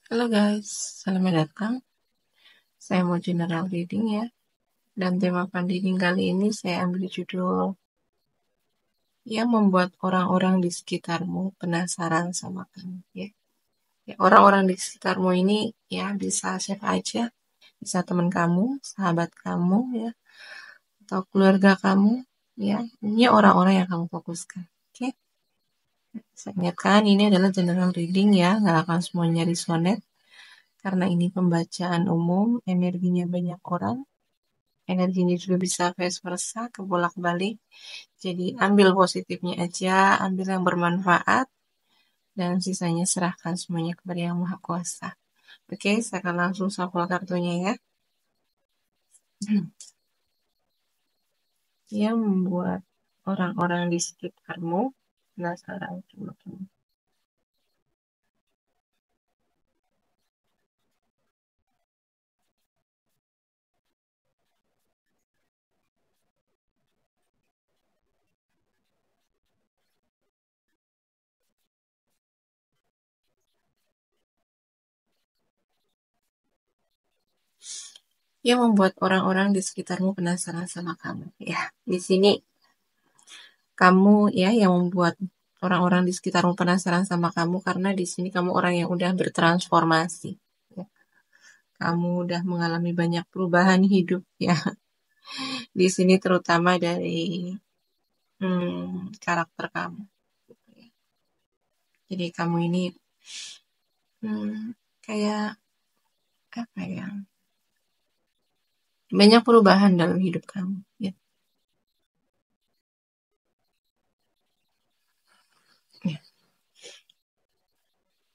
Halo guys, selamat datang. Saya mau general reading ya. Dan tema fun reading kali ini saya ambil judul yang membuat orang-orang di sekitarmu penasaran sama kamu ya. Orang-orang di sekitarmu ini ya bisa siapa aja, bisa teman kamu, sahabat kamu ya, atau keluarga kamu ya. Ini orang-orang yang kamu fokuskan. Oke. Saya ingatkan ini adalah general reading ya, nggak akan semuanya resonate karena ini pembacaan umum, energinya banyak orang. Energinya juga bisa vice versa, kebolak-balik. Jadi ambil positifnya aja, ambil yang bermanfaat, dan sisanya serahkan semuanya kepada Yang Maha Kuasa. Oke, saya akan langsung shuffle kartunya ya. Yang membuat orang-orang di sekitarmu penasaran sama kamu. Yang membuat orang-orang di sekitarmu penasaran sama kamu. Ya, di sini kamu ya yang membuat orang-orang di sekitarmu penasaran sama kamu karena di sini kamu orang yang udah bertransformasi. Ya. Kamu udah mengalami banyak perubahan hidup ya. Di sini terutama dari karakter kamu. Jadi kamu ini kayak apa ya? Banyak perubahan dalam hidup kamu. Ya. Ya.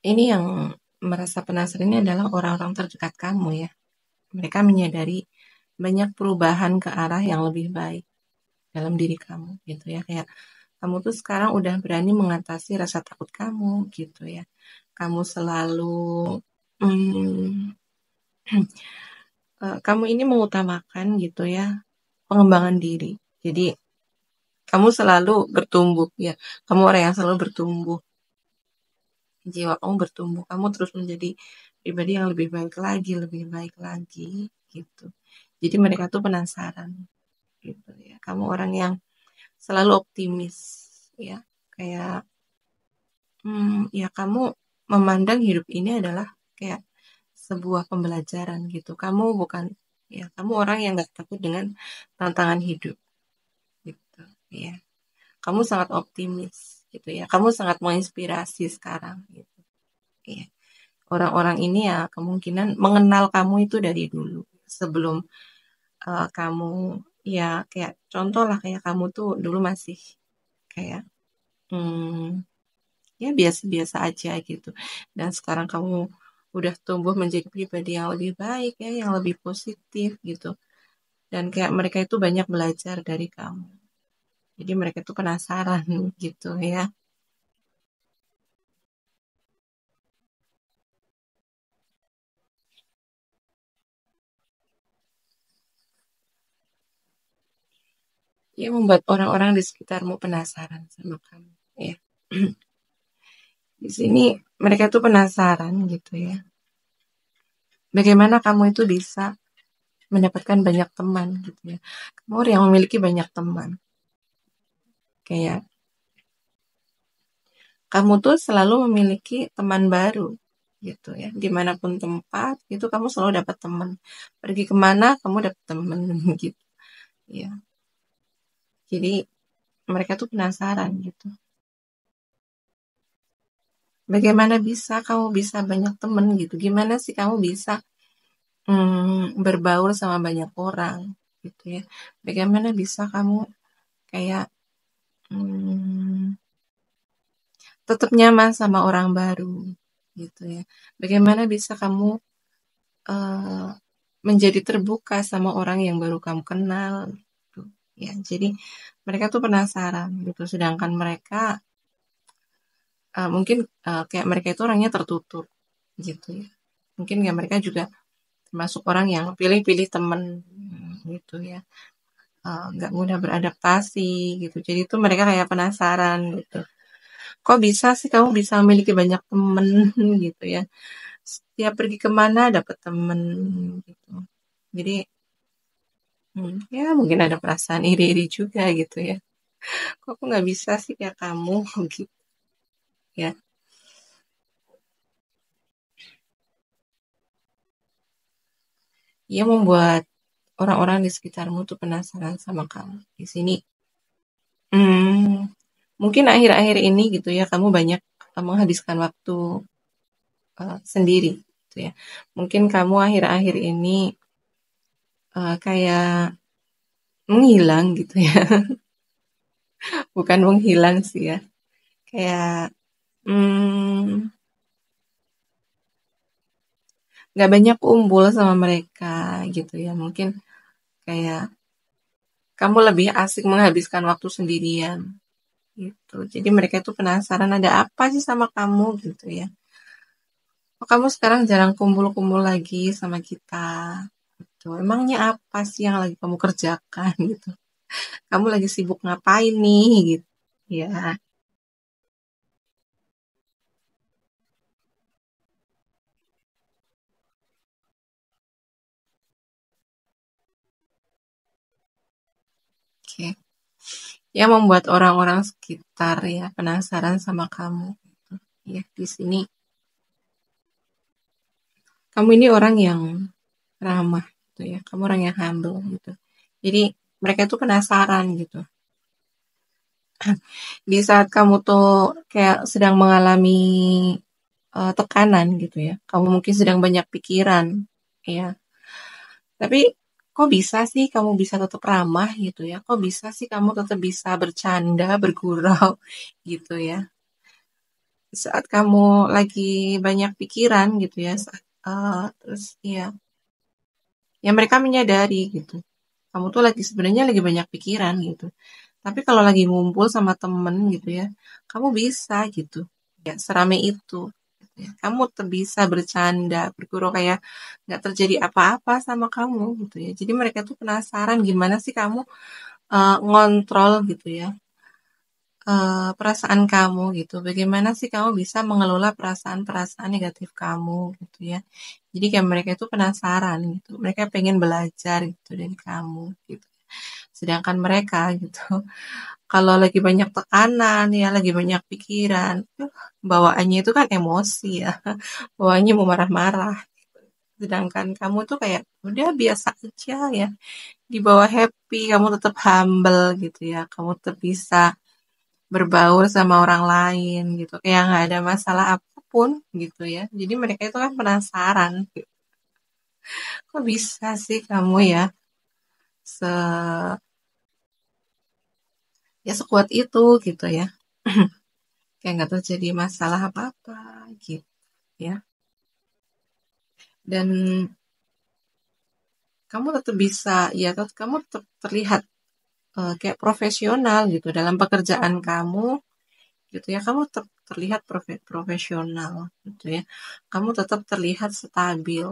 Ini yang merasa penasaran ini adalah orang-orang terdekat kamu ya. Mereka menyadari banyak perubahan ke arah yang lebih baik dalam diri kamu gitu ya. Kayak kamu tuh sekarang udah berani mengatasi rasa takut kamu gitu ya. Kamu selalu hmm, kamu ini mengutamakan gitu ya pengembangan diri. Jadi kamu selalu bertumbuh ya. Kamu orang yang selalu bertumbuh. Jiwa kamu bertumbuh. Kamu terus menjadi pribadi yang lebih baik lagi gitu. Jadi mereka tuh penasaran gitu ya. Kamu orang yang selalu optimis ya. Kayak ya kamu memandang hidup ini adalah kayak sebuah pembelajaran gitu. Kamu bukan ya kamu orang yang nggak takut dengan tantangan hidup gitu ya. Kamu sangat optimis gitu ya. Kamu sangat menginspirasi sekarang gitu. Ya. Orang-orang ini ya kemungkinan mengenal kamu itu dari dulu sebelum kamu ya kayak contoh lah kayak kamu tuh dulu masih kayak ya biasa-biasa aja gitu. Dan sekarang kamu udah tumbuh menjadi pribadi yang lebih baik ya, yang lebih positif gitu. Dan kayak mereka itu banyak belajar dari kamu. Jadi mereka itu penasaran gitu ya. Ya membuat orang-orang di sekitarmu penasaran sama kamu ya. Di sini mereka tuh penasaran gitu ya. Bagaimana kamu itu bisa mendapatkan banyak teman gitu ya. Kamu orang yang memiliki banyak teman. Kayak kamu tuh selalu memiliki teman baru gitu ya. Dimanapun tempat itu kamu selalu dapat teman. Pergi kemana kamu dapat teman gitu ya. Jadi mereka tuh penasaran gitu. Bagaimana bisa kamu bisa banyak teman gitu? Gimana sih kamu bisa berbaur sama banyak orang gitu ya? Bagaimana bisa kamu kayak tetap nyaman sama orang baru gitu ya? Bagaimana bisa kamu eh, menjadi terbuka sama orang yang baru kamu kenal gitu ya. Jadi mereka tuh penasaran gitu. Sedangkan mereka mungkin kayak mereka itu orangnya tertutup gitu ya. Mungkin ya mereka juga termasuk orang yang pilih-pilih temen gitu ya. Nggak mudah beradaptasi gitu. Jadi itu mereka kayak penasaran gitu. Kok bisa sih kamu bisa memiliki banyak temen gitu ya? Setiap pergi kemana dapat temen gitu. Jadi ya mungkin ada perasaan iri-iri juga gitu ya. Kok aku nggak bisa sih kayak kamu gitu ya. Ia membuat orang-orang di sekitarmu tuh penasaran sama kamu. Di sini, hmm, mungkin akhir-akhir ini gitu ya, kamu banyak menghabiskan waktu sendiri gitu ya. Mungkin kamu akhir-akhir ini kayak menghilang gitu ya. Bukan menghilang sih ya. Kayak nggak banyak kumpul sama mereka gitu ya. Mungkin kayak kamu lebih asik menghabiskan waktu sendirian gitu. Jadi mereka itu penasaran ada apa sih sama kamu gitu ya. Oh, kamu sekarang jarang kumpul-kumpul lagi sama kita. Gitu. Emangnya apa sih yang lagi kamu kerjakan gitu? Kamu lagi sibuk ngapain nih gitu? Ya, oke. Yang membuat orang-orang sekitar ya penasaran sama kamu. Gitu. Ya, di sini kamu ini orang yang ramah gitu ya. Kamu orang yang humble gitu. Jadi mereka tuh penasaran gitu. Di saat kamu tuh kayak sedang mengalami tekanan gitu ya. Kamu mungkin sedang banyak pikiran, ya. Tapi kok bisa sih kamu bisa tetap ramah gitu ya? Kok bisa sih kamu tetap bisa bercanda, bergurau gitu ya? Saat kamu lagi banyak pikiran gitu ya, terus ya, ya mereka menyadari gitu. Kamu tuh lagi sebenarnya lagi banyak pikiran gitu. Tapi kalau lagi ngumpul sama temen gitu ya, kamu bisa gitu. Ya, serame itu. Gitu ya. Kamu bisa bercanda, bergurau kayak nggak terjadi apa-apa sama kamu gitu ya. Jadi mereka tuh penasaran gimana sih kamu ngontrol gitu ya perasaan kamu gitu. Bagaimana sih kamu bisa mengelola perasaan-perasaan negatif kamu gitu ya. Jadi kayak mereka itu penasaran gitu. Mereka pengen belajar gitu dari kamu gitu. Sedangkan mereka gitu, kalau lagi banyak tekanan ya, lagi banyak pikiran, bawaannya itu kan emosi ya, bawaannya mau marah-marah. Sedangkan kamu tuh kayak udah biasa aja ya, di bawah happy, kamu tetap humble gitu ya, kamu tetap bisa berbaur sama orang lain gitu, kayak nggak ada masalah apapun gitu ya. Jadi mereka itu kan penasaran, kok bisa sih kamu ya se sekuat itu gitu ya, kayak nggak terjadi masalah apa-apa gitu ya. Dan kamu tetap bisa ya, kamu tetap terlihat kayak profesional gitu dalam pekerjaan kamu gitu ya. Kamu tetap terlihat profesional gitu ya. Kamu tetap terlihat stabil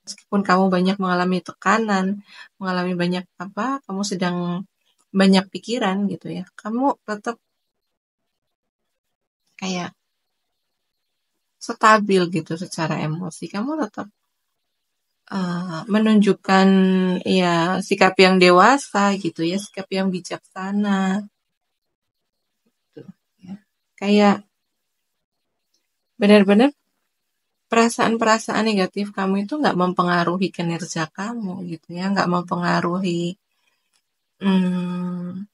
meskipun kamu banyak mengalami tekanan, mengalami banyak apa, kamu sedang banyak pikiran gitu ya. Kamu tetap kayak stabil gitu secara emosi. Kamu tetap menunjukkan ya sikap yang dewasa gitu ya, sikap yang bijaksana gitu ya. Kayak benar-benar perasaan-perasaan negatif kamu itu nggak mempengaruhi kinerja kamu gitu ya, nggak mempengaruhi hmm,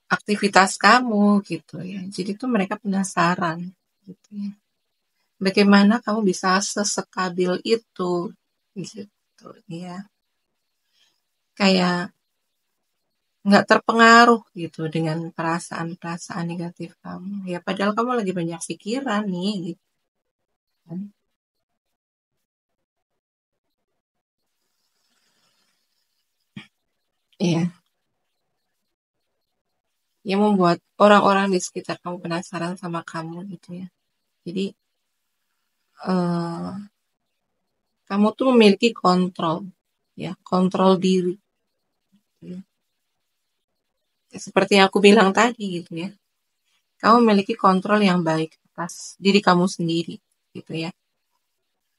aktivitas kamu gitu ya. Jadi tuh mereka penasaran gitu ya. Bagaimana kamu bisa sesekabil itu gitu ya. Kayak nggak terpengaruh gitu dengan perasaan-perasaan negatif kamu. Ya padahal kamu lagi banyak pikiran nih gitu kan. Iya, yang membuat orang-orang di sekitar kamu penasaran sama kamu gitu ya. Jadi eh, kamu tuh memiliki kontrol ya, kontrol diri. Ya. Seperti yang aku bilang tadi gitu ya. Kamu memiliki kontrol yang baik atas diri kamu sendiri gitu ya.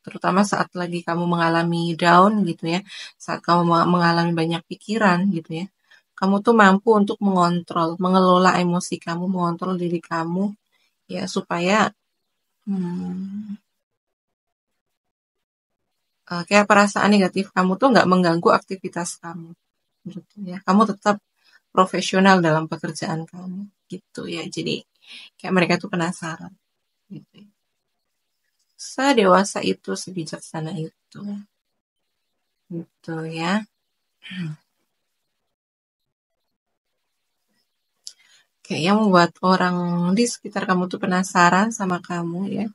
Terutama saat lagi kamu mengalami down gitu ya. Saat kamu mengalami banyak pikiran gitu ya. Kamu tuh mampu untuk mengontrol, mengelola emosi kamu, mengontrol diri kamu ya supaya hmm, kayak perasaan negatif kamu tuh nggak mengganggu aktivitas kamu gitu ya. Kamu tetap profesional dalam pekerjaan kamu gitu ya. Jadi kayak mereka tuh penasaran gitu ya. Sedewasa itu, sebijaksana itu gitu ya. Kayak yang membuat orang di sekitar kamu tuh penasaran sama kamu ya.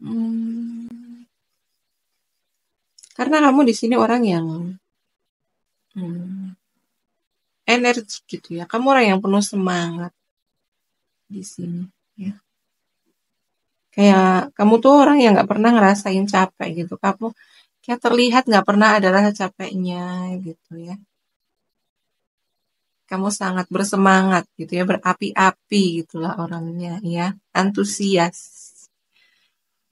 Hmm, karena kamu di sini orang yang hmm, energi gitu ya. Kamu orang yang penuh semangat di sini ya. Kayak kamu tuh orang yang nggak pernah ngerasain capek gitu. Kamu kayak terlihat nggak pernah ada rasa capeknya gitu ya. Kamu sangat bersemangat gitu ya, berapi-api gitulah orangnya ya, antusias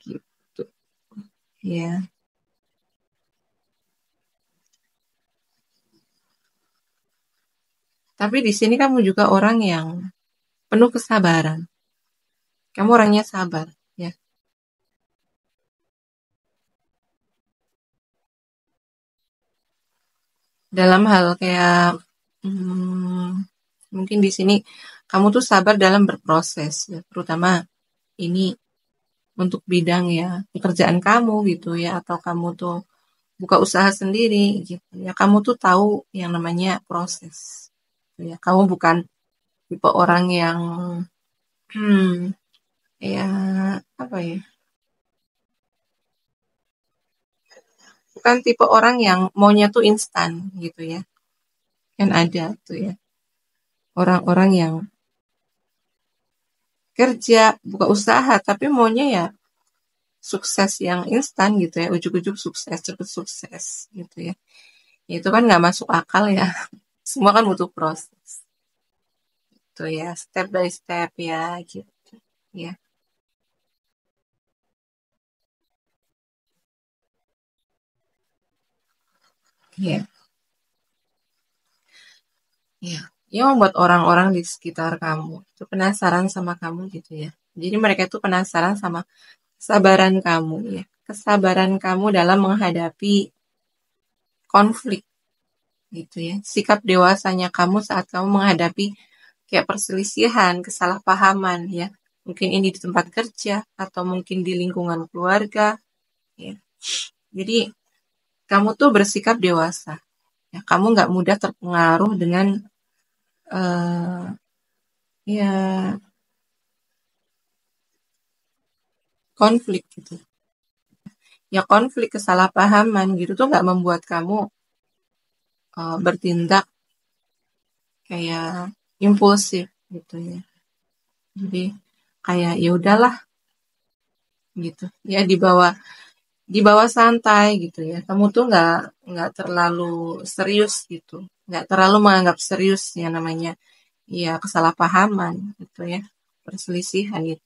gitu ya. Tapi di sini kamu juga orang yang penuh kesabaran. Kamu orangnya sabar ya. Dalam hal kayak mungkin di sini kamu tuh sabar dalam berproses ya, terutama ini untuk bidang ya pekerjaan kamu gitu ya, atau kamu tuh buka usaha sendiri gitu ya. Kamu tuh tahu yang namanya proses. Gitu ya. Kamu bukan tipe orang yang ya apa ya? Bukan tipe orang yang maunya tuh instan gitu ya. Kan ada tuh ya orang-orang yang kerja, buka usaha tapi maunya ya sukses yang instan gitu ya, ujuk-ujuk sukses, cepet sukses gitu ya. Ya, itu kan nggak masuk akal ya. Semua kan butuh proses. Tuh ya, step by step ya gitu. Ya, ya, ya. Yang membuat orang-orang di sekitar kamu itu penasaran sama kamu gitu ya. Jadi mereka itu penasaran sama kesabaran kamu ya. Kesabaran kamu dalam menghadapi konflik gitu ya. Sikap dewasanya kamu saat kamu menghadapi kayak perselisihan, kesalahpahaman ya. Mungkin ini di tempat kerja atau mungkin di lingkungan keluarga ya. Jadi kamu tuh bersikap dewasa ya. Kamu nggak mudah terpengaruh dengan ya konflik gitu. Ya konflik kesalahpahaman gitu tuh nggak membuat kamu bertindak kayak impulsif gitu ya. Jadi kayak ya udahlah gitu. Ya dibawa santai gitu ya. Kamu tuh nggak terlalu serius gitu. Nggak terlalu menganggap serius ya namanya ya kesalahpahaman gitu ya. Perselisihan itu.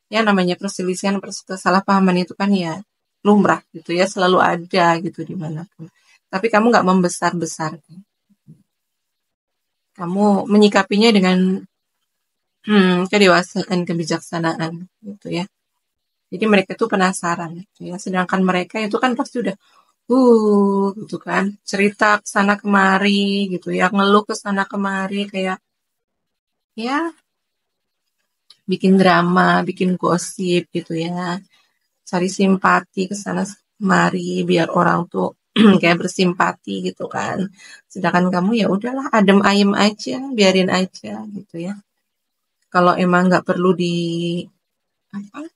Ya namanya perselisihan, kesalahpahaman itu kan ya lumrah gitu ya, selalu ada gitu dimanapun. Tapi kamu nggak membesar-besarkan. Kamu menyikapinya dengan kedewasaan, kebijaksanaan gitu ya. Jadi mereka tuh penasaran gitu ya. Sedangkan mereka itu kan pasti udah gitu kan, cerita ke sana kemari gitu ya, ngeluh ke sana kemari kayak ya bikin drama, bikin gosip gitu ya. Cari simpati ke sana kemari biar orang tuh kayak bersimpati gitu kan. Sedangkan kamu ya udahlah adem ayem aja, biarin aja gitu ya. Kalau emang nggak perlu di apa,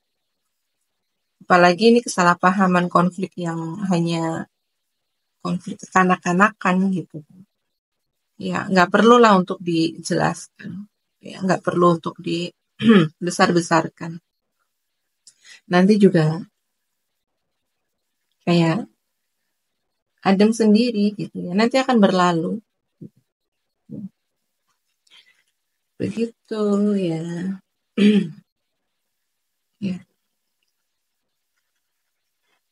apalagi ini kesalahpahaman konflik yang hanya konflik kekanak-kanakan gitu. Ya nggak perlu lah untuk dijelaskan. Ya nggak perlu untuk dibesar-besarkan. Nanti juga kayak adem sendiri gitu ya. Nanti akan berlalu. Begitu ya. Ya.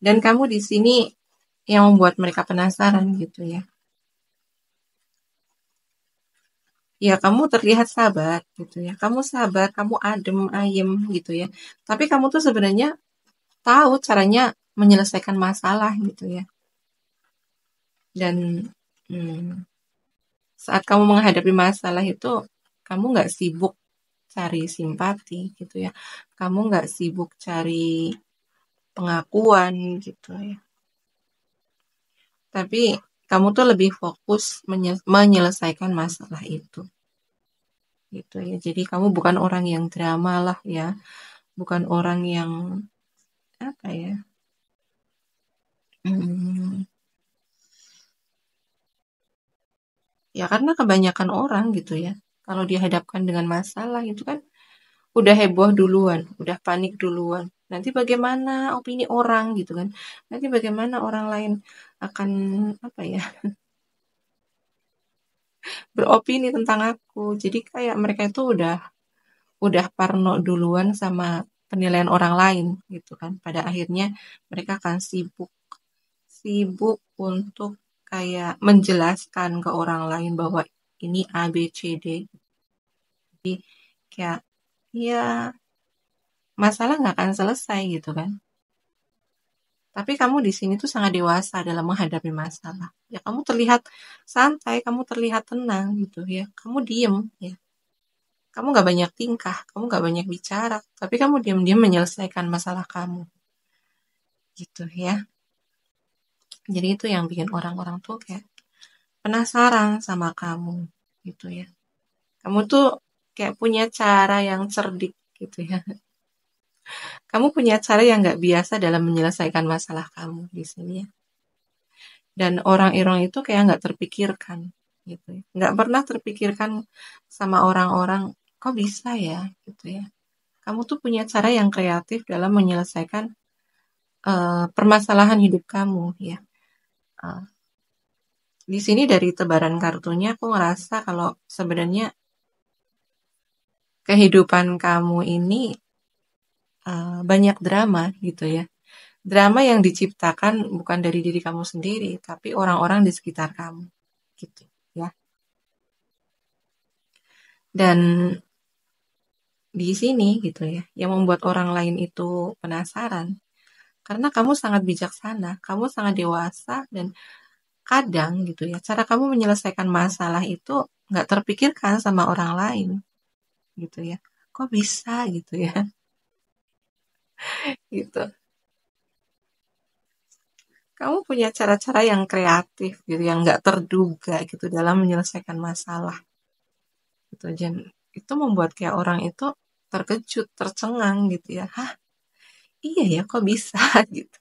Dan kamu di sini yang membuat mereka penasaran gitu ya. Ya, kamu terlihat sabar gitu ya. Kamu sabar, kamu adem, ayem gitu ya. Tapi kamu tuh sebenarnya tahu caranya menyelesaikan masalah gitu ya. Dan hmm, saat kamu menghadapi masalah itu, kamu nggak sibuk cari simpati gitu ya. Kamu nggak sibuk cari pengakuan gitu ya. Tapi kamu tuh lebih fokus menyelesaikan masalah itu gitu ya. Jadi kamu bukan orang yang drama lah ya, bukan orang yang apa ya? hmm, Ya karena kebanyakan orang gitu ya, kalau dihadapkan dengan masalah itu kan udah heboh duluan, udah panik duluan. Nanti bagaimana opini orang gitu kan? Nanti bagaimana orang lain akan apa ya, beropini tentang aku. Jadi kayak mereka itu udah parno duluan sama penilaian orang lain gitu kan. Pada akhirnya mereka akan sibuk sibuk untuk kayak menjelaskan ke orang lain bahwa ini A B C D. Jadi kayak ya masalah nggak akan selesai gitu kan. Tapi kamu di sini tuh sangat dewasa dalam menghadapi masalah. Ya kamu terlihat santai, kamu terlihat tenang gitu ya. Kamu diem ya. Kamu nggak banyak tingkah, kamu nggak banyak bicara. Tapi kamu diam-diam menyelesaikan masalah kamu gitu ya. Jadi itu yang bikin orang-orang tuh kayak penasaran sama kamu gitu ya. Kamu tuh kayak punya cara yang cerdik gitu ya. Kamu punya cara yang nggak biasa dalam menyelesaikan masalah kamu di sini ya. Dan orang-orang itu kayak nggak terpikirkan gitu ya. Nggak pernah terpikirkan sama orang-orang, kok bisa ya gitu ya. Kamu tuh punya cara yang kreatif dalam menyelesaikan permasalahan hidup kamu ya. Eh, di sini dari tebaran kartunya aku ngerasa kalau sebenarnya kehidupan kamu ini banyak drama gitu ya. Drama yang diciptakan bukan dari diri kamu sendiri, tapi orang-orang di sekitar kamu gitu ya. Dan di sini gitu ya, yang membuat orang lain itu penasaran karena kamu sangat bijaksana, kamu sangat dewasa dan kadang gitu ya, cara kamu menyelesaikan masalah itu nggak terpikirkan sama orang lain gitu ya. Kok bisa gitu ya, gitu. Kamu punya cara-cara yang kreatif gitu, yang nggak terduga gitu dalam menyelesaikan masalah gitu. Dan itu membuat kayak orang itu terkejut, tercengang gitu ya. Hah, iya ya, kok bisa gitu.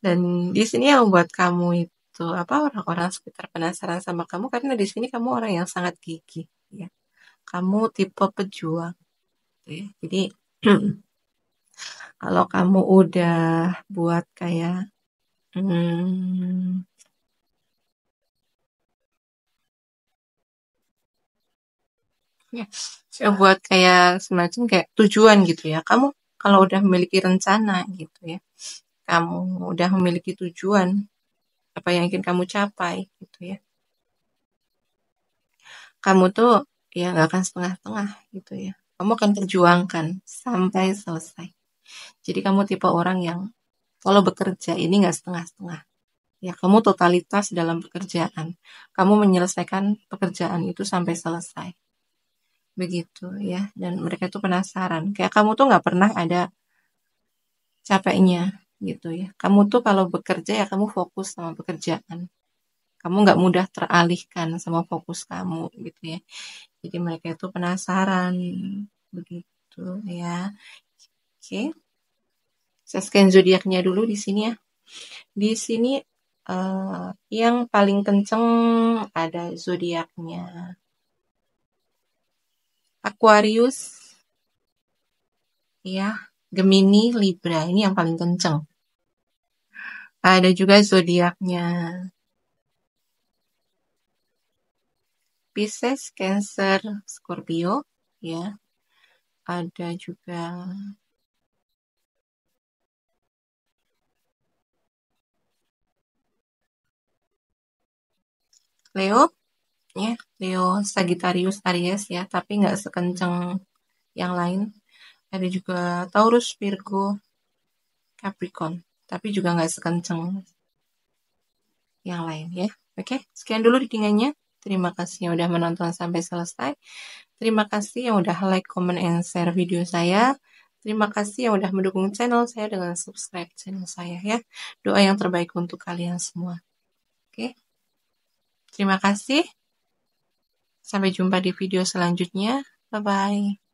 Dan di sini yang membuat kamu itu apa orang-orang sekitar penasaran sama kamu karena di sini kamu orang yang sangat gigih ya. Kamu tipe pejuang gitu ya. Jadi kalau kamu udah buat kayak hmm, ya, saya buat kayak semacam kayak tujuan gitu ya. Kamu kalau udah memiliki rencana gitu ya, kamu udah memiliki tujuan apa yang ingin kamu capai gitu ya. Kamu tuh ya nggak akan setengah-tengah gitu ya. Kamu akan perjuangkan sampai selesai. Jadi kamu tipe orang yang kalau bekerja ini nggak setengah-setengah. Ya, kamu totalitas dalam pekerjaan. Kamu menyelesaikan pekerjaan itu sampai selesai. Begitu ya. Dan mereka tuh penasaran. Kayak kamu tuh nggak pernah ada capeknya gitu ya. Kamu tuh kalau bekerja ya kamu fokus sama pekerjaan. Kamu nggak mudah teralihkan sama fokus kamu gitu ya. Jadi mereka itu penasaran begitu ya. Oke, saya scan zodiaknya dulu di sini ya. Di sini yang paling kenceng ada zodiaknya Aquarius, ya, Gemini, Libra. Ini yang paling kenceng. Ada juga zodiaknya Pisces, Cancer, Scorpio, ya. Ada juga Leo, ya. Leo, Sagittarius, Aries, ya. Tapi nggak sekencang yang lain. Ada juga Taurus, Virgo, Capricorn. Tapi juga nggak sekencang yang lain, ya. Oke, sekian dulu readingannya. Terima kasih yang udah menonton sampai selesai. Terima kasih yang udah like, comment, and share video saya. Terima kasih yang udah mendukung channel saya dengan subscribe channel saya, ya. Doa yang terbaik untuk kalian semua. Oke. Terima kasih. Sampai jumpa di video selanjutnya. Bye-bye.